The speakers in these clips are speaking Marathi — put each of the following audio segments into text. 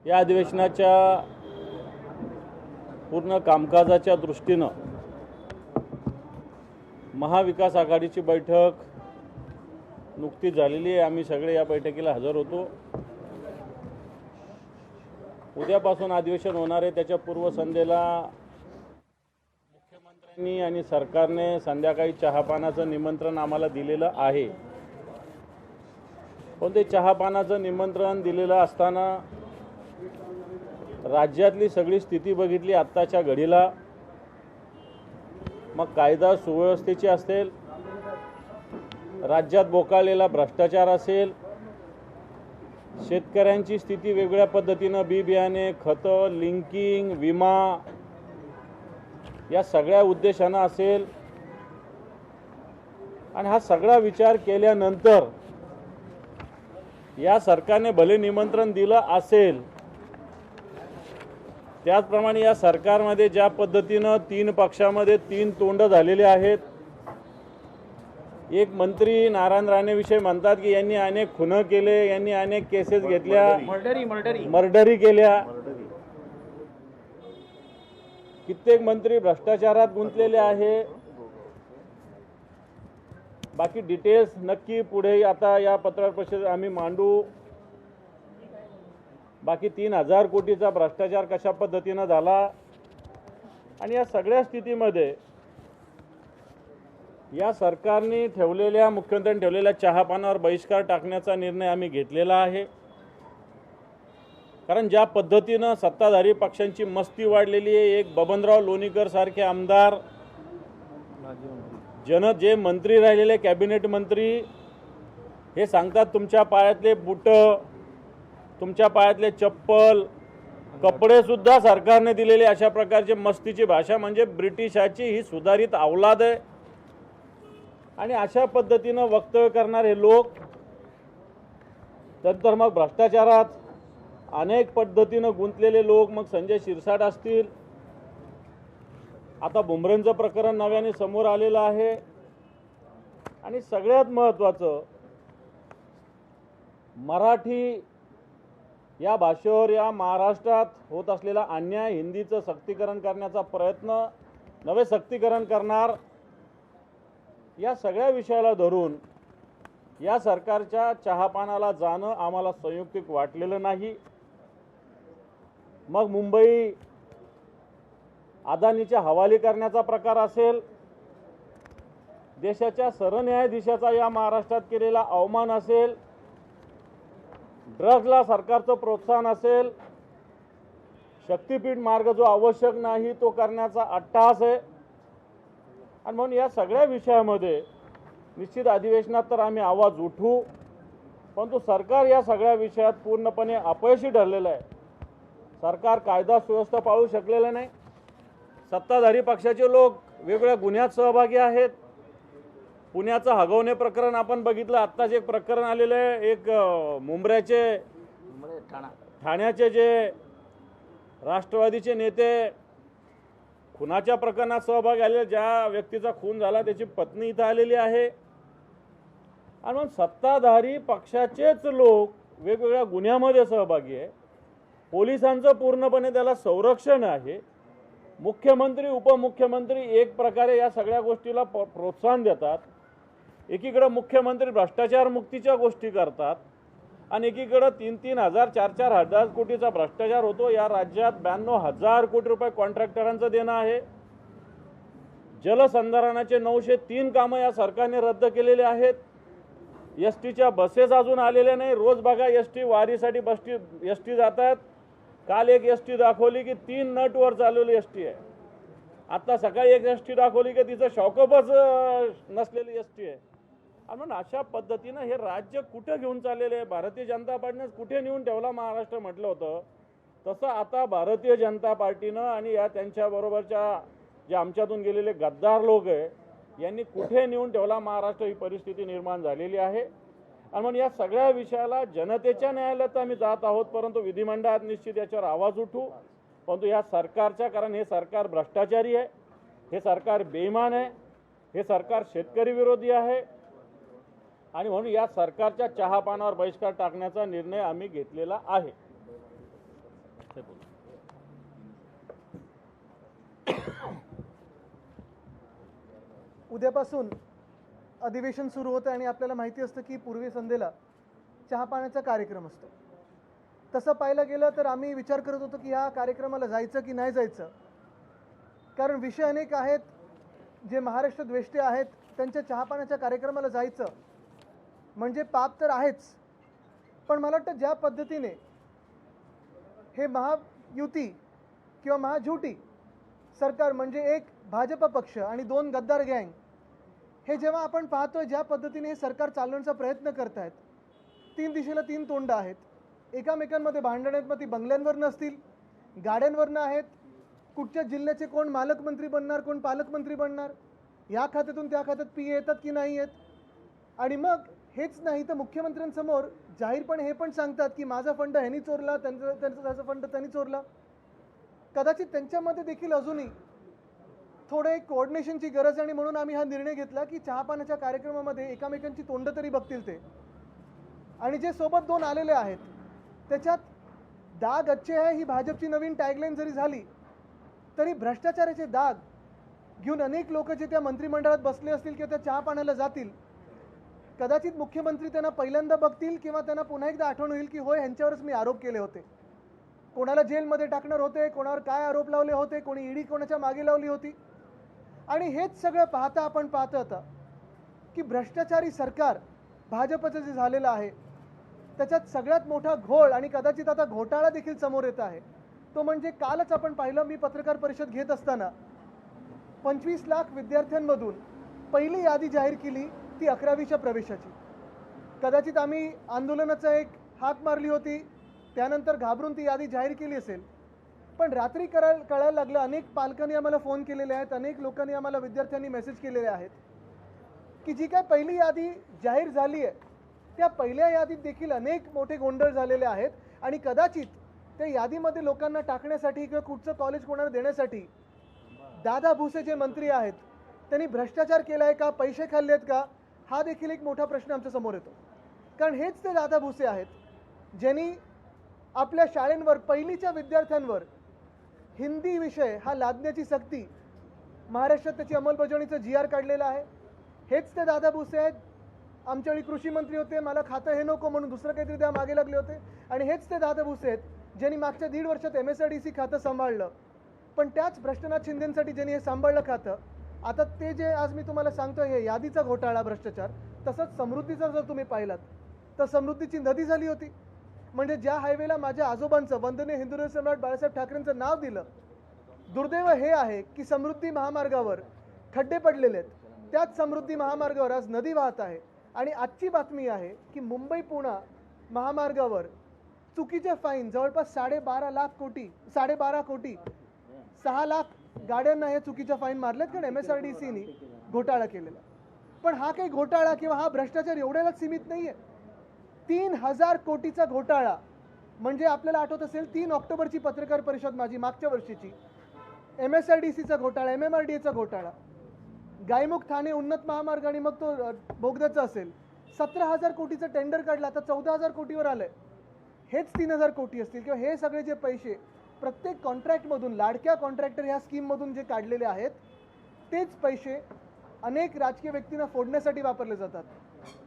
या अधिवेशनाच्या पूर्ण कामकाजाच्या दृष्टीनं महाविकास आघाडीची बैठक नुकतीच झालेली आहे। आम्ही सगळे या बैठकीला हजर होतो। उद्यापासून अधिवेशन होणार आहे। त्याच्या पूर्वसंध्येला मुख्यमंत्र्यांनी आणि सरकारने संध्याकाळी चहापानाचं निमंत्रण आम्हाला दिलेलं आहे। पण ते चहापानाचं निमंत्रण दिलेलं असताना राज्यातली सगळी स्थिती बघितली आत्ताच्या घडीला, मग कायदा सुव्यवस्थेची असेल, राज्यात बोकाळलेला भ्रष्टाचार असेल, शेतकऱ्यांची स्थिती वेगळ्या पद्धतीनं बी बियाणे, खतं, लिंकिंग, विमा या सगळ्या उद्देशानं असेल, आणि हा सगळा विचार केल्यानंतर या सरकारने भले निमंत्रण दिलं असेल, त्याचप्रमाणे या सरकारमध्ये ज्या पद्धतीनं 3 पक्षामध्ये 3 तोंड झालेले आहेत। एक मंत्री नारायण राणेविषयी म्हणतात की यांनी अनेक खुनं केले, यांनी अनेक केसेस घेतल्या, मर्डरी केल्या। कित्येक मंत्री भ्रष्टाचारात गुंतलेले आहे। बाकी डिटेल्स नक्की पुढे आता या पत्रकार परिषदेत आम्ही मांडू। बाकी 3000 कोटीचा भ्रष्टाचार कशा पद्धतीनं झाला, आणि या सगळ्या स्थितीमध्ये या सरकारने ठेवलेल्या, मुख्यमंत्र्यांनी ठेवलेल्या चहापानावर बहिष्कार टाकण्याचा निर्णय आम्ही घेतलेला आहे। कारण ज्या पद्धतीनं सत्ताधारी पक्षांची मस्ती वाढलेली आहे, एक बबनराव लोणीकर सारखे आमदार, जे मंत्री राहिलेले कॅबिनेट मंत्री, हे सांगतात तुमच्या पायातले बूट, तुमच्या पायातले चप्पल, कपडे सुद्धा सरकारने दिलेले, अशा प्रकारची मस्तीची भाषा म्हणजे ब्रिटिशाची ही सुधारित अवलाद आहे। आणि अशा पद्धतीनं वक्तव्य करणारे लोक नंतर मग भ्रष्टाचारात अनेक पद्धतीनं गुंतलेले लोक, मग संजय शिरसाट असतील, आता बुमरेंचं प्रकरण नव्याने समोर आलेलं आहे। आणि सगळ्यात महत्त्वाचं, मराठी या भाषेवर या महाराष्ट्रात होत असलेला अन्याय, हिंदीचं सक्तीकरण करण्याचा प्रयत्न, नवे सक्तीकरण करणार, या सगळ्या विषयाला धरून या सरकारच्या चहापानाला जाणं आम्हाला संयुक्तिक वाटलेलं नाही। मग मुंबई अदानीच्या हवाली करण्याचा प्रकार असेल, देशाच्या सरन्यायाधीशाचा या महाराष्ट्रात केलेला अवमान असेल, ड्रग्जला सरकारचं प्रोत्साहन असेल, शक्तीपीठ मार्ग जो आवश्यक नाही तो करण्याचा अट्टहास आहे। आणि म्हणून या सगळ्या विषयामध्ये निश्चित अधिवेशनात तर आम्ही आवाज उठवू, परंतु सरकार या सगळ्या विषयात पूर्णपणे अपयशी ठरलेलं आहे। सरकार कायदा सुव्यवस्था पाळू शकलेलं नाही। सत्ताधारी पक्षाचे लोक वेगवेगळ्या गुन्ह्यात सहभागी आहेत। पुण्याचं हगवणे प्रकरण आपण बघितलं, आत्ताच एक प्रकरण आलेलं आहे, एक मुंब्र्याचे ठाण्याचे जे राष्ट्रवादीचे नेते खुनाच्या प्रकरणात सहभागी आले, ज्या व्यक्तीचा खून झाला त्याची पत्नी इथं आलेली आहे। आणि मग सत्ताधारी पक्षाचेच लोक वेगवेगळ्या गुन्ह्यामध्ये सहभागी आहे। पोलिसांचं पूर्णपणे त्याला संरक्षण आहे। मुख्यमंत्री, उपमुख्यमंत्री एक प्रकारे या सगळ्या गोष्टीला प्रोत्साहन देतात। एकीकडे मुख्यमंत्री भ्रष्टाचार मुक्तीच्या गोष्टी करतात, आणि एकीकडे 3-3 हजार 4-4 हजार कोटीचा भ्रष्टाचार होतो। या राज्यात 92,000 कोटी रुपये कॉन्ट्रॅक्टरांचं देणं आहे। जलसंधारणाचे 903 कामं या सरकारने रद्द केलेले आहेत। एसटीच्या बसेस अजून आलेल्या नाही। रोज बघा एसटी वारीसाठी एसटी जातात। काल एक एसटी दाखवली की 3 नटवर चालवलेली एसटी आहे। आता सकाळी एक एसटी दाखवली की तिचं शॉकअपच नसलेली एसटी आहे। म्हणून अशा पद्धतीनं हे राज्य कुठं घेऊन चाललेलं आहे, भारतीय जनता पार्टीने कुठे नेऊन ठेवला महाराष्ट्र म्हटलं होतं, तसं आता भारतीय जनता पार्टीनं आणि या त्यांच्याबरोबरच्या जे आमच्यातून गेलेले गद्दार लोक आहे यांनी कुठे नेऊन ठेवला महाराष्ट्र, ही परिस्थिती निर्माण झालेली आहे। आणि म्हणून या सगळ्या विषयाला जनतेच्या न्यायालयात आम्ही जात आहोत, परंतु विधिमंडळात निश्चित याच्यावर आवाज उठू। परंतु या सरकारच्या, कारण हे सरकार भ्रष्टाचारी आहे, हे सरकार बेईमान आहे, हे सरकार शेतकरी विरोधी आहे, आणि म्हणून या सरकारच्या चहापानावर बहिष्कार टाकण्याचा निर्णय आम्ही घेतलेला आहे। उद्यापासून अधिवेशन सुरू होतं आणि आपल्याला माहिती असतं की पूर्वी संध्येला चहा पाण्याचा कार्यक्रम असतो. तसं पाहायला गेलं तर आम्ही विचार करत होतो की या कार्यक्रमाला जायचं की नाही जायचं, कारण विषय अनेक आहेत. जे महाराष्ट्र द्वेष्टे आहेत त्यांच्या चहा पाण्याच्या कार्यक्रमाला जायचं म्हणजे पाप तर आहेच, पण मला वाटतं ज्या पद्धतीने हे महायुती किंवा महाझुटी सरकार म्हणजे एक भाजप पक्ष आणि दोन गद्दार गँग हे जेव्हा आपण पाहतोय ज्या पद्धतीने हे सरकार चालवण्याचा प्रयत्न करतायत, तीन दिशेला तीन तोंड आहेत, एकामेकांमध्ये भांडण आहेत. मग ती बंगल्यांवरनं असतील, गाड्यांवरनं आहेत, कुठच्या जिल्ह्याचे कोण मालकमंत्री बनणार, कोण पालकमंत्री बनणार, या खात्यातून त्या खात्यात पी येतात की नाही येत. आणि मग हेच नाही तर मुख्यमंत्र्यांसमोर जाहीरपणे हे पण सांगतात की माझा फंड ह्यांनी चोरला, त्यांचा फंड त्यांनी चोरला. कदाचित त्यांच्यामध्ये देखील अजूनही थोडं एक कोऑर्डिनेशनची गरज आहे आणि म्हणून आम्ही हा निर्णय घेतला की चहा पाण्याच्या कार्यक्रमामध्ये एकामेकांची तोंड तरी बघतील ते. आणि जे सोबत दोन आलेले आहेत त्याच्यात दाग अच्छे आहे ही भाजपची नवीन टॅगलाईन जरी झाली तरी भ्रष्टाचाराचे दाग घेऊन अनेक लोक जे त्या मंत्रिमंडळात बसले असतील किंवा त्या चहा पाण्याला जातील, कदाचित मुख्यमंत्री त्यांना पहिल्यांदा बघतील किंवा त्यांना पुन्हा एकदा आठवण होईल की होय ह्यांच्यावरच मी आरोप केले होते, कोणाला जेलमध्ये टाकणार होते, कोणावर काय आरोप लावले होते, कोणी ईडी कोणाच्या मागे लावली होती. आणि हेच सगळं पाहता आपण पाहत होता की भ्रष्टाचारी सरकार भाजपचं जे झालेलं आहे त्याच्यात सगळ्यात मोठा घोळ आणि कदाचित आता घोटाळा देखील समोर येत आहे. तो म्हणजे कालच आपण पाहिलं, मी पत्रकार परिषद घेत असताना 25 लाख विद्यार्थ्यांमधून पहिली यादी जाहीर केली ती 11वीच्या प्रवेशाची. कदाचित आम्ही आंदोलनाचा एक हाक मारली होती, त्यानंतर घाबरून ती यादी जाहीर केली असेल, पण रात्री कळायला लागलं. अनेक पालकांनी आम्हाला फोन केलेले आहेत, अनेक लोकांनी आम्हाला विद्यार्थ्यांनी मेसेज केलेले आहेत की जी काय पहिली यादी जाहीर झाली आहे त्या पहिल्या यादीत देखील अनेक मोठे गोंधळ झालेले आहेत. आणि कदाचित त्या यादीमध्ये लोकांना टाकण्यासाठी किंवा कुठचं कॉलेज कोणाला देण्यासाठी दादा भुसे जे मंत्री आहेत त्यांनी भ्रष्टाचार केला आहे का, पैसे खाल्ले आहेत का, हा देखील एक मोठा प्रश्न आमच्या समोर येतो. कारण हेच ते दादा भुसे आहेत ज्यांनी आपल्या शाळेंवर पहिलीच्या विद्यार्थ्यांवर हिंदी विषय हा लादण्याची सक्ती महाराष्ट्रात त्याची अंमलबजावणीचं GR काढलेलं आहे. हेच ते दादा भुसे आहेत, आमच्या वेळी कृषी मंत्री होते, मला खातं हे नको म्हणून दुसरं काहीतरी त्या मागे लागले होते. आणि हेच ते दादा भुसे आहेत ज्यांनी मागच्या 1.5 वर्षात MSRDC खातं सांभाळलं, पण त्याच भ्रष्टनाथ शिंदेसाठी ज्यांनी हे सांभाळलं खातं, आता ते जे आज मी तुम्हाला सांगतोय हे यादीचा घोटाळा भ्रष्टाचार, तसंच समृद्धीचा जर तुम्ही पाहिलात तर समृद्धीची नदी झाली होती. म्हणजे ज्या हायवेला माझ्या आजोबांचं वंदनीय हिंदू सम्राट बाळासाहेब ठाकरेंचं नाव दिलं, दुर्दैव हे आहे की समृद्धी महामार्गावर खड्डे पडलेले आहेत. त्याच समृद्धी महामार्गावर आज नदी वाहत आहे. आणि आजची बातमी आहे की मुंबई पुणे महामार्गावर चुकीचे फाईन जवळपास 12.5 कोटी 6 लाख गाड्यांना हे चुकीच्या फाईन मारलेत कारण MSRDCनी घोटाळा केलेला. पण हा काही घोटाळा किंवा हा भ्रष्टाचार एवढ्यालाच सीमित नाही आहे. 3000 कोटीचा घोटाळा म्हणजे आपल्याला आठवत असेल 3 ऑक्टोबरची पत्रकार परिषद माझी मागच्या वर्षीची, MSRDCचा घोटाळा, MMRDAचा घोटाळा, गायमुख ठाणे उन्नत महामार्ग आणि मग तो बोगद्याचा असेल, 17,000 कोटीचं टेंडर काढलं, आता 14,000 कोटीवर आलंय. हेच 3,000 कोटी असतील किंवा हे सगळे जे पैसे प्रत्येक कॉन्ट्रॅक्टमधून, लाडक्या कॉन्ट्रॅक्टर ह्या स्कीममधून जे काढलेले आहेत तेच पैसे अनेक राजकीय व्यक्तींना फोडण्यासाठी वापरले जातात,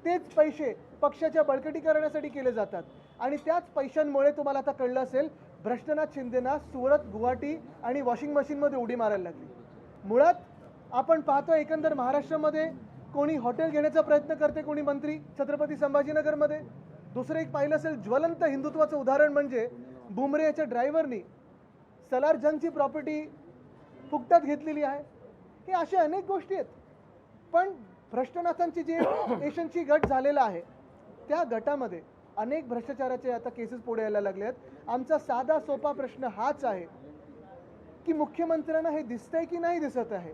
तेच पैसे पक्षाच्या बळकटीकरणासाठी केले जातात. आणि त्याच पैशांमुळे तुम्हाला आता कळलं असेल भ्रष्टनाथ शिंदेना सुरत, गुवाहाटी आणि वॉशिंग मशीनमध्ये उडी मारायला लागली. मुळात आपण पाहतो एकंदर महाराष्ट्रामध्ये कोणी हॉटेल घेण्याचा प्रयत्न करते, कोणी मंत्री छत्रपती संभाजीनगरमध्ये. दुसरं एक पाहिलं असेल ज्वलंत हिंदुत्वाचं उदाहरण म्हणजे बुमरे याच्या ड्रायव्हरनी सलारजंगची प्रॉपर्टी फुकटात घेतलेली आहे. हे अशा अनेक गोष्टी आहेत. पण भ्रष्टनाथांची जी एशनची गट झालेला आहे त्या गटामध्ये अनेक भ्रष्टाचाराचे आता केसेस पुढे यायला लागले आहेत. आमचा साधा सोपा प्रश्न हाच आहे की मुख्यमंत्र्यांना हे दिसतंय की नाही दिसत आहे.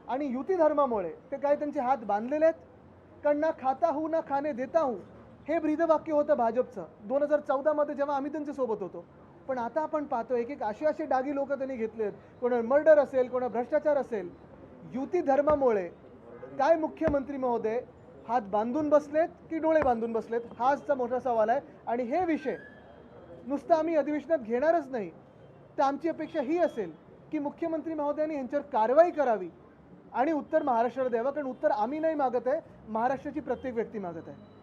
आणि युती धर्मामुळे ते काय त्यांचे हात बांधलेले आहेत, कारण ना खाता हूं ना खाणे देता हूं हे ब्रीदवाक्य होतं भाजपचं 2014मध्ये जेव्हा आम्ही त्यांच्यासोबत होतो. पण आता आपण पाहतो एक असे डागी लोक त्यांनी घेतलेत, कोणा मर्डर असेल, कोणा भ्रष्टाचार असेल. युती धर्मामुळे काय मुख्यमंत्री महोदय हात बांधून बसलेत की डोळे बांधून बसलेत, हाच मोठा सवाल आहे. आणि हे विषय नुसतं आम्ही अधिवेशनात घेणारच नाही तर आमची अपेक्षा ही असेल की मुख्यमंत्री महोदयांनी यांच्यावर कारवाई करावी आणि उत्तर महाराष्ट्राला द्यावं, कारण उत्तर आम्ही नाही मागत आहे, महाराष्ट्राची प्रत्येक व्यक्ती मागत आहे.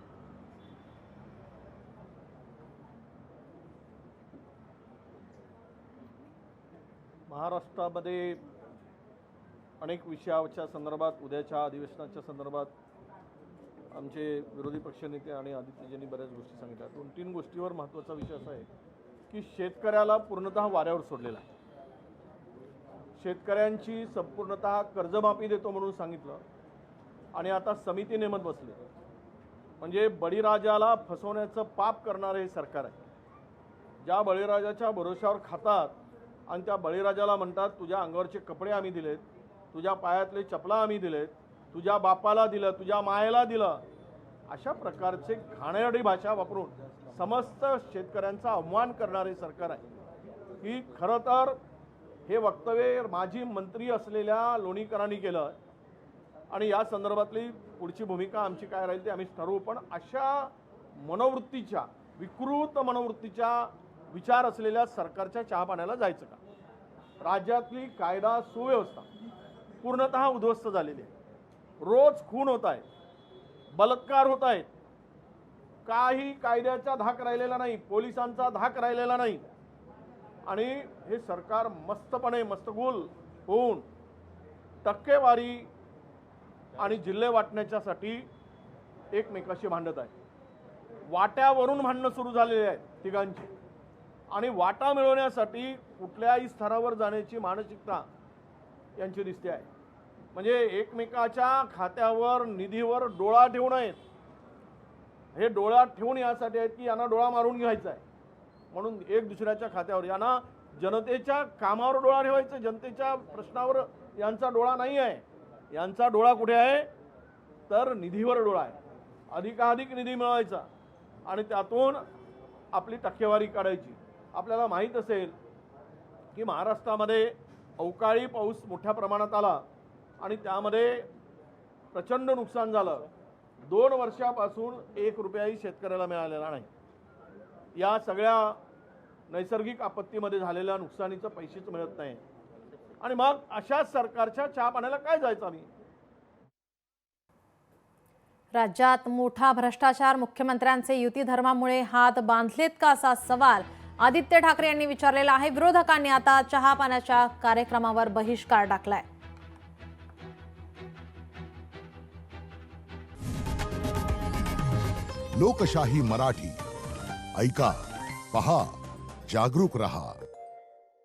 महाराष्ट्रामध्ये अनेक विषयाच्या संदर्भात उद्याच्या अधिवेशनाच्या संदर्भात आमचे विरोधी पक्षनेते आणि आदित्यजींनी बऱ्याच गोष्टी सांगितल्या. 2-3 गोष्टीवर महत्त्वाचा विषय असा आहे की शेतकऱ्याला पूर्णतः वाऱ्यावर सोडलेला आहे. शेतकऱ्यांची संपूर्णतः कर्जमाफी देतो म्हणून सांगितलं आणि आता समिती नेमत बसले. म्हणजे बळीराजाला फसवण्याचं पाप करणारे हे सरकार आहे. ज्या बळीराजाच्या भरोशावर खातात आणि त्या बळीराजाला म्हणतात तुझ्या अंगावरचे कपडे आम्ही दिलेत, तुझ्या पायातले चपला आम्ही दिलेत, तुझ्या बापाला दिलं, तुझ्या मायेला दिलं, अशा प्रकारचे घाणेरडी भाषा वापरून समस्त शेतकऱ्यांचा अवमान करणारे सरकार आहे. की खरं तर हे वक्तव्य माजी मंत्री असलेल्या लोणीकरांनी केलं आणि या संदर्भातली पुढची भूमिका आमची काय राहील ते आम्ही ठरवू. पण अशा मनोवृत्तीच्या, विकृत मनोवृत्तीच्या विचार असलेल्या सरकारच्या चहापाण्याला जायचं का? राज्यातली कायदा सुव्यवस्था पूर्णतः उद्ध्वस्त झालेली आहे. रोज खून होत आहे, बलात्कार होत आहेत, काही कायद्याचा धाक राहिलेला नाही, पोलिसांचा धाक राहिलेला नाही. आणि हे सरकार मस्तपणे मस्तगुल होऊन टक्केवारी आणि जिल्हे वाटण्याच्यासाठी एकमेकाशी भांडत आहे. वाट्यावरून भांडणं सुरू झालेली आहेत तिघांची आणि वाटा मिळवण्यासाठी कुठल्याही स्तरावर जाण्याची मानसिकता यांची दिसते आहे. म्हणजे एकमेकाच्या खात्यावर निधीवर डोळा ठेवू नयेत. हे डोळा ठेवून यासाठी आहेत की यांना डोळा मारून घ्यायचा आहे म्हणून एक दुसऱ्याच्या खात्यावर. यांना जनतेच्या कामावर डोळा ठेवायचा, जनतेच्या प्रश्नावर यांचा डोळा नाही आहे. यांचा डोळा कुठे आहे तर निधीवर डोळा आहे. अधिकाधिक निधी मिळवायचा आणि त्यातून आपली टक्केवारी काढायची. आपल्याला माहीत असेल की महाराष्ट्रामध्ये अवकाळी पाऊस मोठ्या प्रमाणात आला आणि त्यामध्ये प्रचंड नुकसान झालं. 2 वर्षापासून 1 रुपयाही शेतकऱ्याला मिळालेला नाही. या सगळ्या नैसर्गिक आपत्तीमध्ये झालेल्या नुकसानीचं पैसेच मिळत नाही. आणि मग अशा सरकारच्या चहा पाण्याला काय जायचं आम्ही? राज्यात मोठा भ्रष्टाचार, मुख्यमंत्र्यांचे युती धर्मामुळे हात बांधलेत का असा सवाल आदित्य ठाकरे यांनी विचारलेला आहे. विरोधकांनी आता चहा पाण्याच्या कार्यक्रमावर बहिष्कार टाकलाय. लोकशाही मराठी ऐका, पहा, जागरूक रहा.